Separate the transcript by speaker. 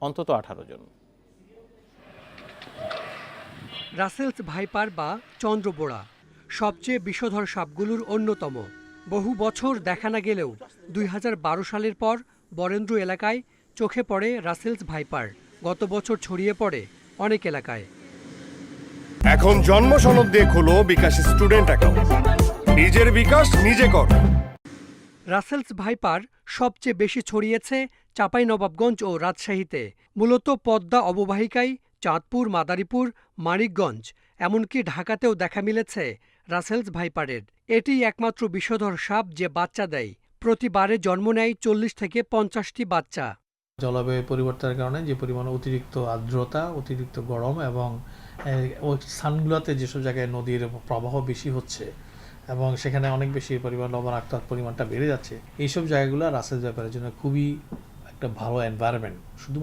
Speaker 1: অন্তত 18 জন।
Speaker 2: Russell's viper বা চন্দ্রবোড়া সবচেয়ে বিষধর সাপগুলোর অন্যতম। বহু বছর দেখা না গেলেও 2012 সালের পর বরেন্দ্র এলাকায় চোখে পড়ে রাসেলস ভাইপার। গত বছর ছড়িয়ে পড়ে অনেক এলাকায়।
Speaker 3: এখন জন্ম সনদ দিয়ে খোলো বিকাশ স্টুডেন্ট অ্যাকাউন্ট। নিজের বিকাশ নিজে কর।
Speaker 2: রাসেলস ভাইপার সবচেয়ে বেশি ছড়িয়েছে চাঁপাইনবাবগঞ্জ ও রাজশাহীতে, মূলত পদ্মা অববাহিকায় চাঁদপুর, মাদারীপুর, মানিকগঞ্জ, এমনকি ঢাকাতেও দেখা মিলেছে রাসেলস ভাইপারের। এটিই একমাত্র বিষধর সাপ যে বাচ্চা দেয়। প্রতিবারে জন্ম নেয় 40 থেকে 50টি বাচ্চা।
Speaker 4: জলবায়ু পরিবর্তনের কারণে যে পরিমাণ অতিরিক্ত আর্দ্রতা, অতিরিক্ত গরম এবং ওই স্থানগুলোতে যেসব জায়গায় নদীর প্রবাহ বেশি হচ্ছে এবং সেখানে অনেক বেশি পরিমাণ লবণাক্ততার পরিমাণটা বেড়ে যাচ্ছে, এইসব জায়গাগুলো রাসেলস ভাইপারের জন্য খুবই একটা ভালো এনভায়রনমেন্ট। শুধু